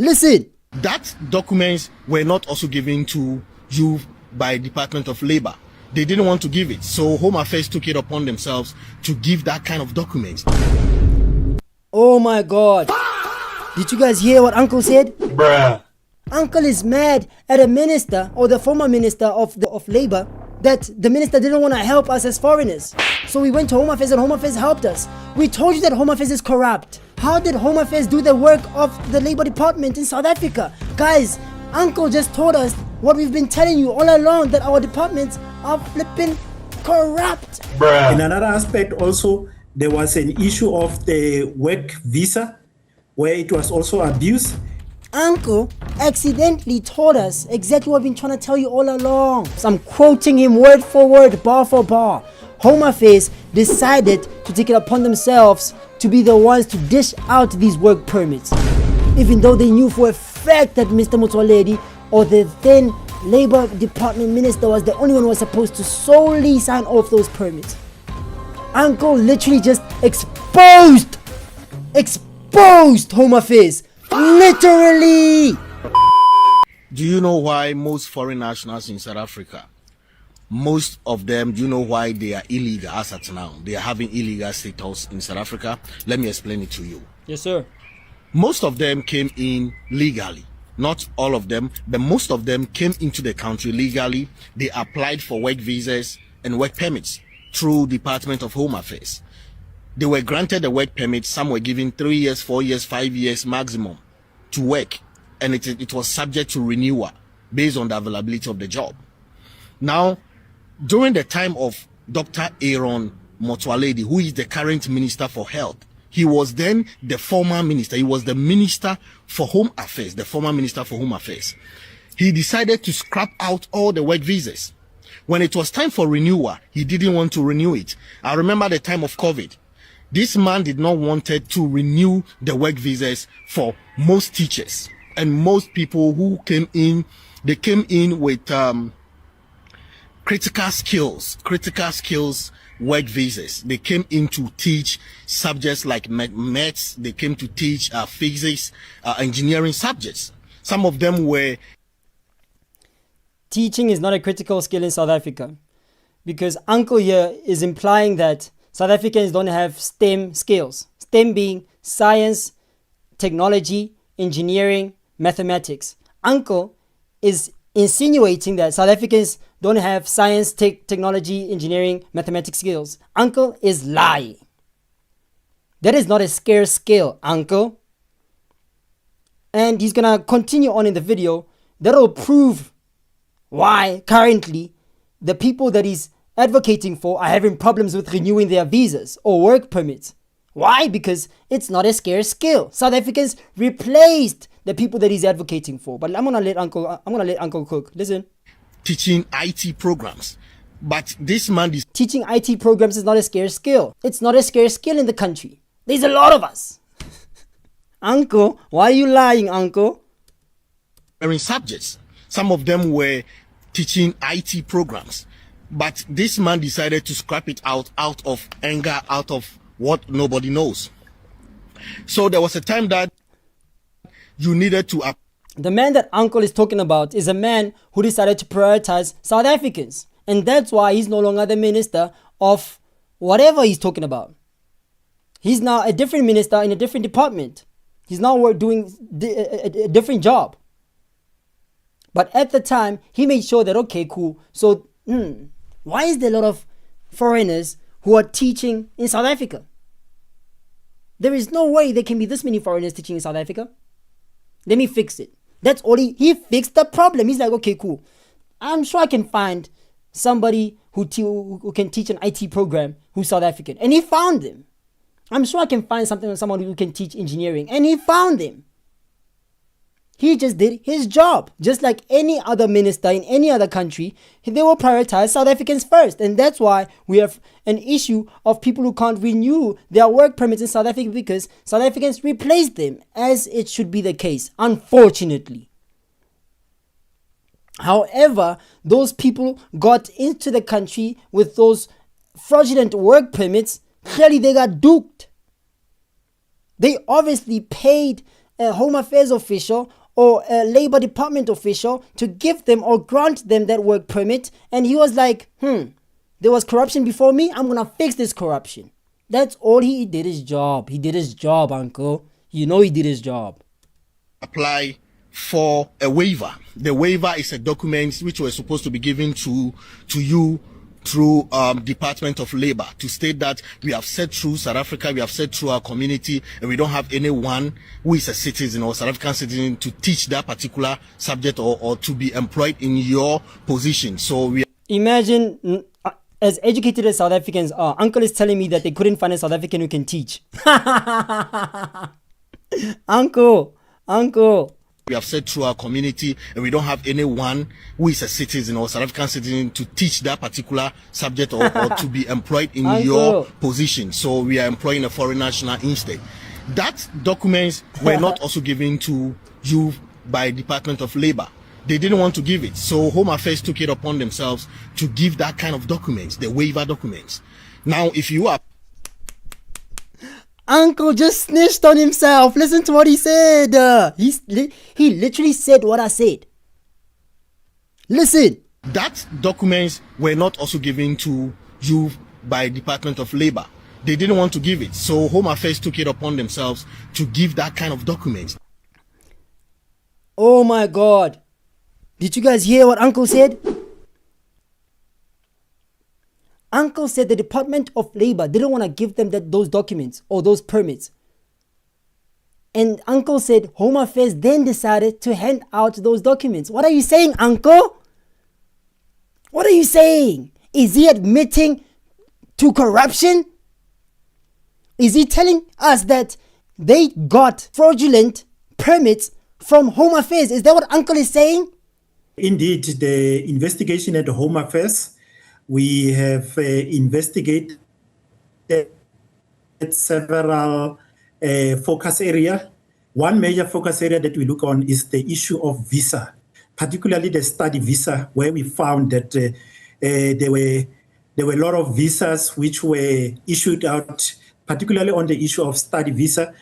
Listen. That documents were not also given to you by Department of Labor. They didn't want to give it. So Home Affairs took it upon themselves to give that kind of documents. Oh my God. Did you guys hear what Uncle said? Bruh. Uncle is mad at a minister or the former minister of Labor that the minister didn't want to help us as foreigners. So we went to Home Affairs and Home Affairs helped us. We told you that Home Affairs is corrupt. How did Home Affairs do the work of the Labor Department in South Africa? Guys, Uncle just told us what we've been telling you all along, that our departments are flipping corrupt. Bruh. In another aspect also, there was an issue of the work visa where it was also abused. Uncle accidentally told us exactly what we've been trying to tell you all along. So I'm quoting him word for word, bar for bar. Home Affairs decided to take it upon themselves to be the ones to dish out these work permits, even though they knew for a fact that Mr. Motsoaledi, or the then Labor Department minister, was the only one who was supposed to solely sign off those permits. Uncle literally just exposed Home Affairs. Literally. Do you know why most foreign nationals in South Africa, most of them, do you know why they are illegal as at now? They are having illegal status in South Africa. Let me explain it to you. Yes, sir. Most of them came in legally. Not all of them, but most of them came into the country legally. They applied for work visas and work permits through Department of Home Affairs. They were granted a work permit. Some were given 3 years, 4 years, 5 years maximum to work. And it was subject to renewal based on the availability of the job. Now, during the time of Dr. Aaron Motsoaledi, who is the current Minister for Health, he was then the former minister. He was the Minister for Home Affairs, the former Minister for Home Affairs. He decided to scrap out all the work visas. When it was time for renewal, he didn't want to renew it. I remember the time of COVID. This man did not want to renew the work visas for most teachers and most people who came in. They came in with critical skills work visas. They came in to teach subjects like maths. They came to teach physics, engineering subjects. Some of them were. Teaching is not a critical skill in South Africa, because Uncle here is implying that South Africans don't have STEM skills. STEM being science, technology, engineering, mathematics. Uncle is insinuating that South Africans don't have science, technology, engineering, mathematics skills. Uncle is lying. That is not a scarce skill, Uncle. And he's gonna continue on in the video. That'll prove why currently the people that he's advocating for are having problems with renewing their visas or work permits. Why? Because it's not a scarce skill. South Africans replaced the people that he's advocating for. But I'm gonna let Uncle cook. Listen. Teaching IT programs. But this man is teaching IT programs is not a scarce skill. It's not a scarce skill in the country. There's a lot of us. Uncle, why are you lying, Uncle? Subjects. Some of them were teaching IT programs. But this man decided to scrap it out of anger, out of what nobody knows. So there was a time that you needed to... The man that Uncle is talking about is a man who decided to prioritize South Africans. And that's why he's no longer the minister of whatever he's talking about. He's now a different minister in a different department. He's now doing a different job. But at the time, he made sure that, okay, cool. So, why is there a lot of foreigners who are teaching in South Africa? There is no way there can be this many foreigners teaching in South Africa. Let me fix it. That's all he fixed the problem. He's like, okay, cool. I'm sure I can find somebody who can teach an IT program who's South African. And he found them. I'm sure I can find someone who can teach engineering. And he found them. He just did his job. Just like any other minister in any other country, they will prioritize South Africans first. And that's why we have an issue of people who can't renew their work permits in South Africa, because South Africans replaced them, as it should be the case, unfortunately. However, those people got into the country with those fraudulent work permits. Clearly, they got duped. They obviously paid a Home Affairs official or a Labor Department official to give them or grant them that work permit. And he was like, there was corruption before me. I'm going to fix this corruption. That's all he did his job. He did his job, uncle. You know he did his job. Apply for a waiver. The waiver is a document which was supposed to be given to you through Department of Labor to state that we have said through South Africa, we have said through our community, and we don't have anyone who is a citizen or South African citizen to teach that particular subject or to be employed in your position. So we imagine, as educated as South Africans are, uncle is telling me that they couldn't find a South African who can teach. Uncle. We have said through our community, and we don't have anyone who is a citizen or South African citizen to teach that particular subject or to be employed in your position. So we are employing a foreign national instead. That documents were not also given to you by Department of Labor. They didn't want to give it. So Home Affairs took it upon themselves to give that kind of documents, the waiver documents. Now, if you are... Uncle just snitched on himself. Listen to what he said. He literally said what I said. Listen. That documents were not also given to you by Department of Labor. They didn't want to give it. So Home Affairs took it upon themselves to give that kind of documents. Oh my God. Did you guys hear what Uncle said? Uncle said the Department of Labor didn't want to give them those documents or those permits. And Uncle said Home Affairs then decided to hand out those documents. What are you saying, Uncle? What are you saying? Is he admitting to corruption? Is he telling us that they got fraudulent permits from Home Affairs? Is that what Uncle is saying? Indeed, the investigation at the Home Affairs, we have investigated several focus areas. One major focus area that we look on is the issue of visa, particularly the study visa, where we found that there were a lot of visas which were issued out, particularly on the issue of study visa,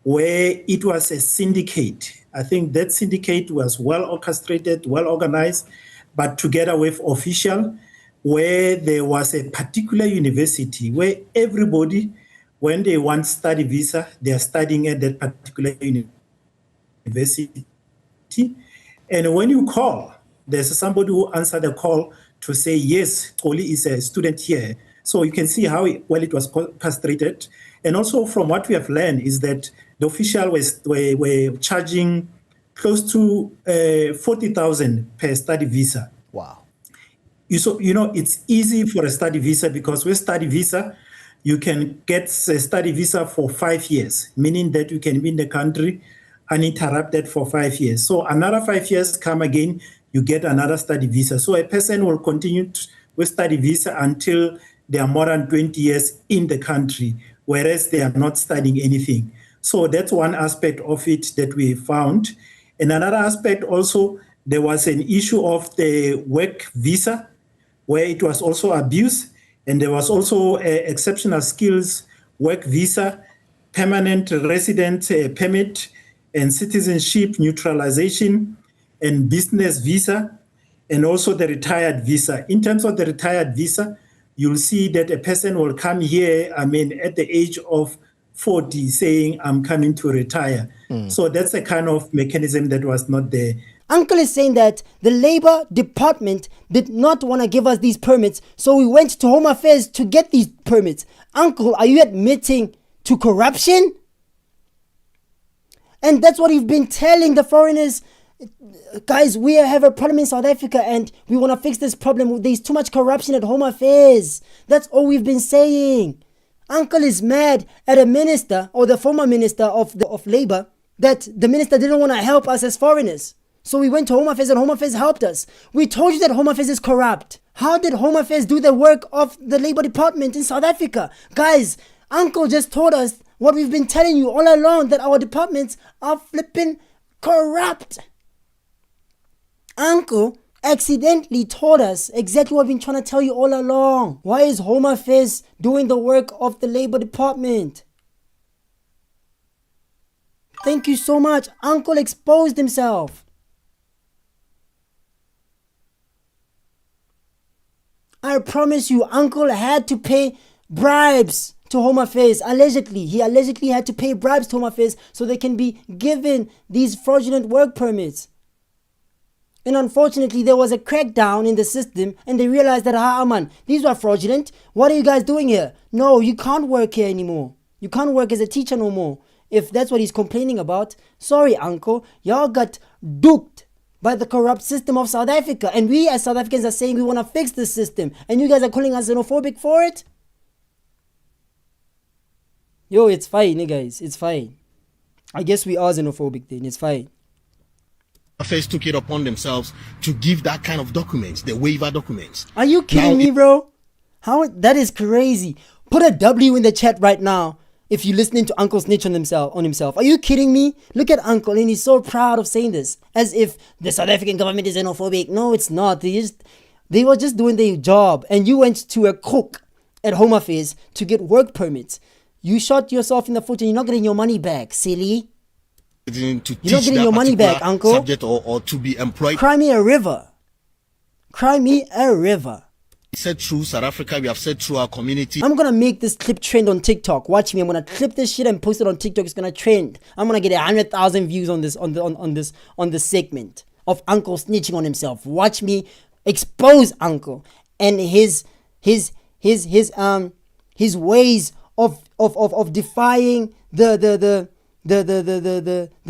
where it was a syndicate. I think that syndicate was well orchestrated, well organized, but together with official, where there was a particular university where everybody, when they want study visa, they are studying at that particular university. And when you call, there's somebody who answered the call to say, yes, Oli is a student here. So you can see how well it was orchestrated. And also from what we have learned is that the official were charging close to 40,000 per study visa. Wow. It's easy for a study visa because with study visa, you can get a study visa for 5 years, meaning that you can be in the country uninterrupted for 5 years. So another 5 years come again, you get another study visa. So a person will continue with study visa until they are more than 20 years in the country, whereas they are not studying anything. So that's one aspect of it that we found. And another aspect also, there was an issue of the work visa, where it was also abused. And there was also exceptional skills work visa, permanent resident permit, and citizenship neutralization, and business visa, and also the retired visa. In terms of the retired visa, you'll see that a person will come here, at the age of 40, saying, I'm coming to retire. So that's a kind of mechanism that was not there. Uncle is saying that the Labor Department did not want to give us these permits, so we went to Home Affairs to get these permits. Uncle, are you admitting to corruption? And that's what you've been telling the foreigners. Guys, we have a problem in South Africa and we want to fix this problem. There's too much corruption at Home Affairs. That's all we've been saying. Uncle is mad at a minister or the former minister of Labor that the minister didn't want to help us as foreigners. So we went to Home Affairs and Home Affairs helped us. We told you that Home Affairs is corrupt. How did Home Affairs do the work of the Labor Department in South Africa? Guys, Uncle just told us what we've been telling you all along, that our departments are flipping corrupt. Uncle accidentally told us exactly what we've been trying to tell you all along. Why is Home Affairs doing the work of the Labor Department? Thank you so much. Uncle exposed himself. I promise you, Uncle had to pay bribes to Home Affairs. Allegedly. He allegedly had to pay bribes to Home Affairs so they can be given these fraudulent work permits. And unfortunately, there was a crackdown in the system and they realized that, man, these were fraudulent. What are you guys doing here? No, you can't work here anymore. You can't work as a teacher no more. If that's what he's complaining about, sorry, Uncle, y'all got duped by the corrupt system of South Africa. And we as South Africans are saying we want to fix this system. And you guys are calling us xenophobic for it? Yo, it's fine, guys. It's fine. I guess we are xenophobic then. It's fine. Affairs took it upon themselves to give that kind of documents, the waiver documents. Are you kidding me, bro? That is crazy. Put a W in the chat right now if you're listening to Uncle snitch on himself. Are you kidding me? Look at Uncle and he's so proud of saying this. As if the South African government is xenophobic. No, it's not. They were just doing their job. And you went to a cook at Home Affairs to get work permits. You shot yourself in the foot and you're not getting your money back, silly. You're not getting your money back, Uncle. Subject or to be employed. Cry me a river. Cry me a river. We said through South Africa, we have said through our community. I'm gonna make this clip trend on TikTok. Watch me. I'm gonna clip this shit and post it on TikTok. It's gonna trend. I'm gonna get 100,000 views on this segment of Uncle snitching on himself. Watch me expose Uncle and his ways of defying the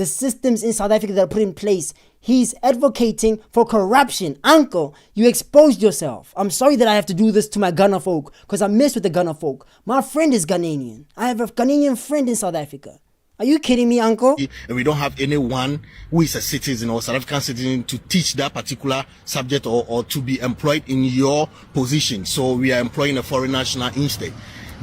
systems in South Africa that are put in place. He's advocating for corruption. Uncle, you exposed yourself. I'm sorry that I have to do this to my Ghana folk because I mess with the Ghana folk. My friend is Ghanaian. I have a Ghanaian friend in South Africa. Are you kidding me, Uncle? And we don't have anyone who is a citizen or South African citizen to teach that particular subject or to be employed in your position. So we are employing a foreign national instead.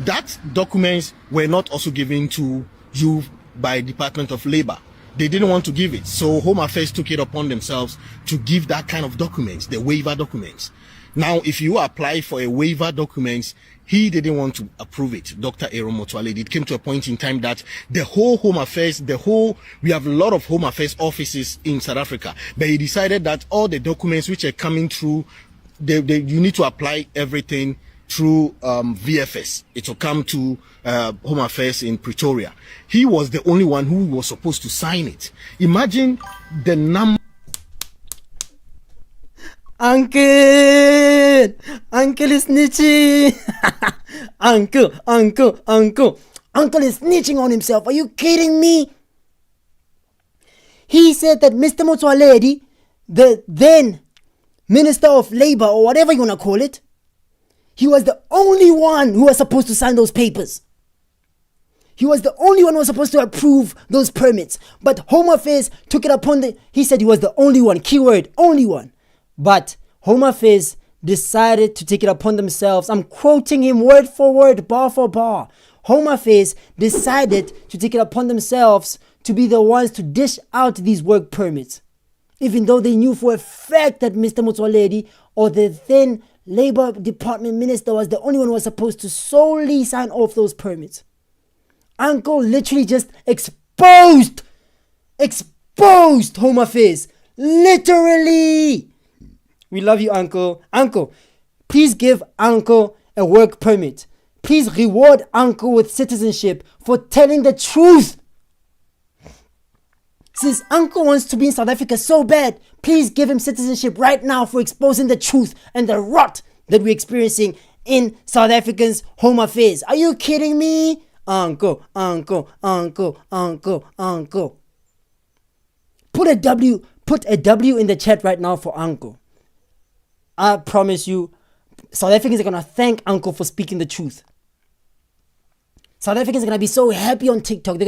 That documents were not also given to you by Department of Labor. They didn't want to give it. So Home Affairs took it upon themselves to give that kind of documents, the waiver documents. Now, if you apply for a waiver documents, he didn't want to approve it. Dr. Aaron Motwale. It came to a point in time that the whole Home Affairs, we have a lot of Home Affairs offices in South Africa, but he decided that all the documents which are coming through, you need to apply everything through VFS. It will come to Home Affairs in Pretoria. He was the only one who was supposed to sign it. Imagine the number. Uncle is snitching. Uncle is snitching on himself. Are you kidding me? He said that Mr. Motsoaledi, the then Minister of Labor or whatever you want to call it, he was the only one who was supposed to sign those papers. He was the only one who was supposed to approve those permits. But Home Affairs took it upon he said he was the only one, keyword, only one. But Home Affairs decided to take it upon themselves. I'm quoting him word for word, bar for bar. Home Affairs decided to take it upon themselves to be the ones to dish out these work permits. Even though they knew for a fact that Mr. Motsoaledi or the then Labor Department Minister was the only one who was supposed to solely sign off those permits. Uncle literally just exposed Home Affairs. Literally. We love you, Uncle. Uncle, please give Uncle a work permit. Please reward Uncle with citizenship for telling the truth. Since Uncle wants to be in South Africa so bad, please give him citizenship right now for exposing the truth and the rot that we're experiencing in South Africans' Home Affairs. Are you kidding me? Uncle. Put a W in the chat right now for Uncle. I promise you, South Africans are going to thank Uncle for speaking the truth. South Africans are going to be so happy on TikTok.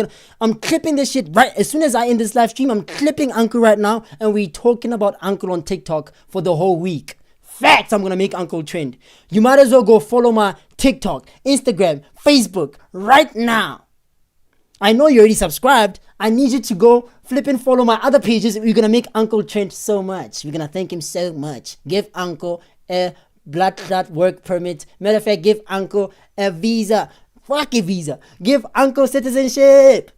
I'm clipping this shit right as soon as I end this live stream. I'm clipping Uncle right now and we're talking about Uncle on TikTok for the whole week. Facts, I'm going to make Uncle trend. You might as well go follow my TikTok, Instagram, Facebook right now. I know you already subscribed. I need you to go flip and follow my other pages. We're going to make Uncle trend so much. We're going to thank him so much. Give Uncle a blood clot work permit. Matter of fact, give Uncle a visa. Fuck a visa. Give Uncle citizenship.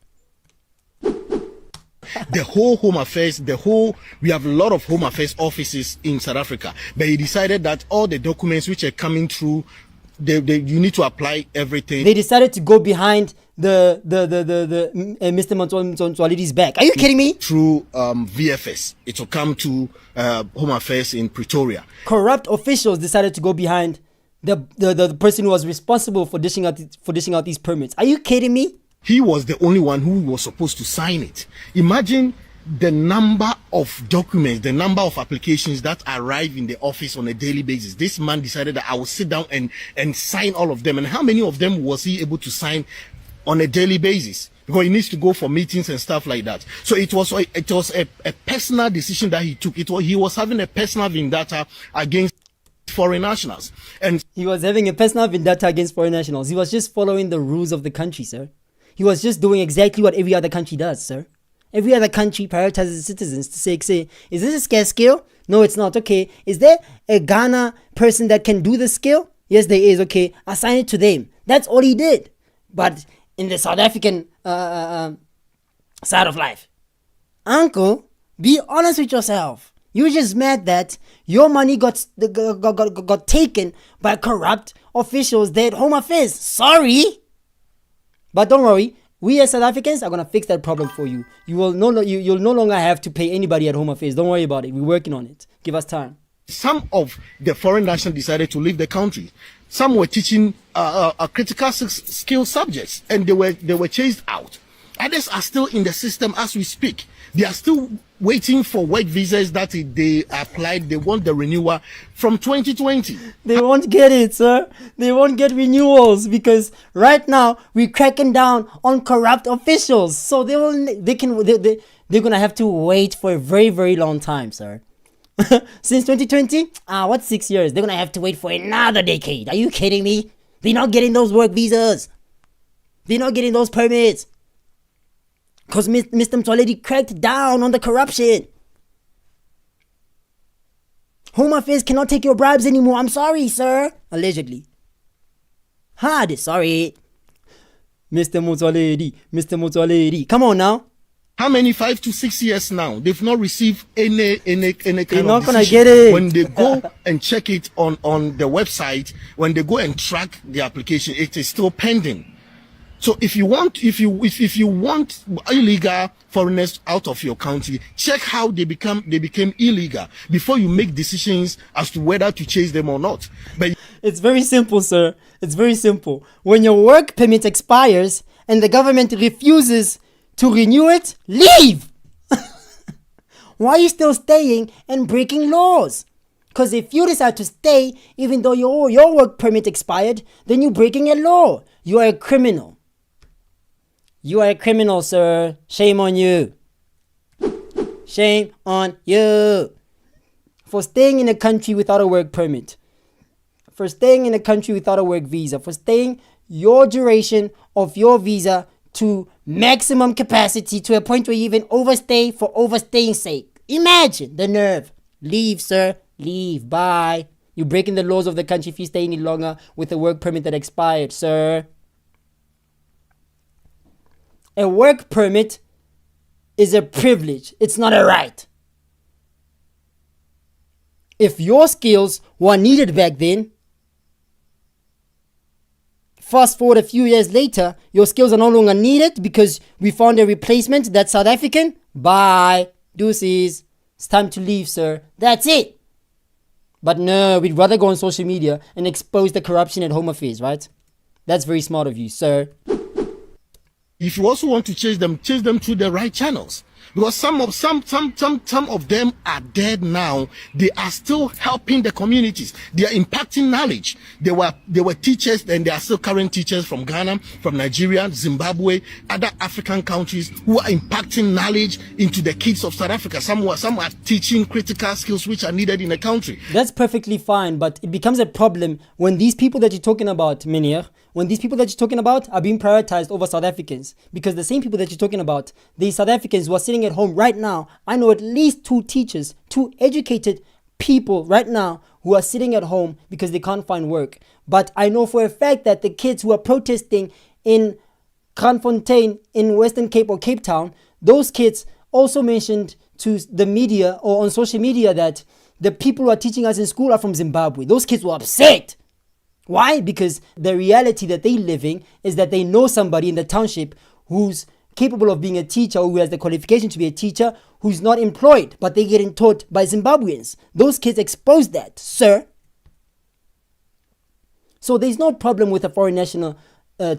the whole Home Affairs, we have a lot of Home Affairs offices in South Africa. But he decided that all the documents which are coming through, you need to apply everything. They decided to go behind the Mr. Motsoali's back. Are you kidding me? Through VFS. It will come to Home Affairs in Pretoria. Corrupt officials decided to go behind the person who was responsible for dishing out these permits. Are you kidding me? He was the only one who was supposed to sign it. Imagine the number of documents, the number of applications that arrive in the office on a daily basis. This man decided that I will sit down and sign all of them. And how many of them was he able to sign on a daily basis? Because he needs to go for meetings and stuff like that. So it was a personal decision that he took. He was having a personal vendetta against foreign nationals. And he was having a personal vendetta against foreign nationals. He was just following the rules of the country, sir. He was just doing exactly what every other country does, sir. Every other country prioritizes citizens to say, is this a scarce skill? No, it's not. Okay. Is there a Ghana person that can do the skill? Yes, there is. Okay. Assign it to them. That's all he did. But in the South African side of life, uncle, be honest with yourself. You're just mad that your money got taken by corrupt officials there at Home Affairs. Sorry. But don't worry. We as South Africans are going to fix that problem for you. You'll no longer have to pay anybody at Home Affairs. Don't worry about it. We're working on it. Give us time. Some of the foreign nationals decided to leave the country. Some were teaching critical skill subjects, and they were chased out. Others are still in the system as we speak. They are still waiting for work visas that they applied. They want the renewal from 2020. They won't get it, sir. They won't get renewals because right now we're cracking down on corrupt officials. So they're gonna have to wait for a very, very long time, sir. Since 2020, what's 6 years? They're gonna have to wait for another decade. Are you kidding me? They're not getting those work visas. They're not getting those permits. Because Mr. Mtsoaledi cracked down on the corruption. Home Affairs cannot take your bribes anymore. I'm sorry, sir. Allegedly. Sorry. Mr. Mtsoaledi. Come on now. How many? 5 to 6 years now. They've not received any kind of decision. They're not gonna get it. When they go and check it on the website, when they go and track the application, it is still pending. So if you want illegal foreigners out of your country, check how they became illegal before you make decisions as to whether to chase them or not. But it's very simple, sir. It's very simple. When your work permit expires and the government refuses to renew it, leave. Why are you still staying and breaking laws? Because if you decide to stay, even though your work permit expired, then you're breaking a law. You are a criminal. You are a criminal, sir. Shame on you. Shame on you. For staying in a country without a work permit. For staying in a country without a work visa. For staying your duration of your visa to maximum capacity to a point where you even overstay for overstaying's sake. Imagine the nerve. Leave, sir. Leave. Bye. You're breaking the laws of the country if you stay any longer with a work permit that expired, sir. A work permit is a privilege. It's not a right. If your skills were needed back then, fast forward a few years later, your skills are no longer needed because we found a replacement that's South African. Bye. Deuces. It's time to leave, sir. That's it. But no, we'd rather go on social media and expose the corruption at Home Affairs, right? That's very smart of you, sir. if you also want to chase them through the right channels. Because some of them are dead now. They are still helping the communities. They are impacting knowledge. They were teachers, and they are still current teachers from Ghana, from Nigeria, Zimbabwe, other African countries who are impacting knowledge into the kids of South Africa. Some are teaching critical skills which are needed in the country. That's perfectly fine, but it becomes a problem when these people that you're talking about, Menier, when these people that you're talking about are being prioritized over South Africans. Because the same people that you're talking about, the South Africans who are sitting at home right now, I know at least 2 teachers, 2 educated people right now who are sitting at home because they can't find work. But I know for a fact that the kids who are protesting in Kraamfontein in Western Cape or Cape Town, those kids also mentioned to the media or on social media that the people who are teaching us in school are from Zimbabwe. Those kids were upset. Why? Because the reality that they live in is that they know somebody in the township who's capable of being a teacher, who has the qualification to be a teacher, who's not employed, but they're getting taught by Zimbabweans. Those kids exposed that, sir. So there's no problem with a foreign national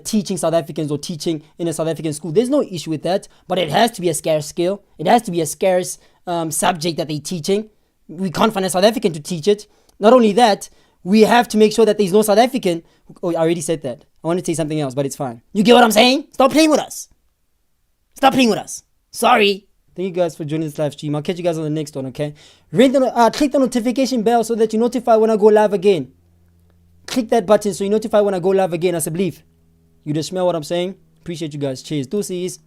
teaching South Africans or teaching in a South African school. There's no issue with that, but it has to be a scarce skill. It has to be a scarce subject that they're teaching. We can't find a South African to teach it. Not only that, we have to make sure that there's no South African. Oh, I already said that. I want to say something else, but it's fine. You get what I'm saying? Stop playing with us. Stop playing with us. Sorry. Thank you guys for joining this live stream. I'll catch you guys on the next one, okay? Click the notification bell so that you notify when I go live again. Click that button so you notify when I go live again. I believe. You just smell what I'm saying? Appreciate you guys. Cheers. Deuces.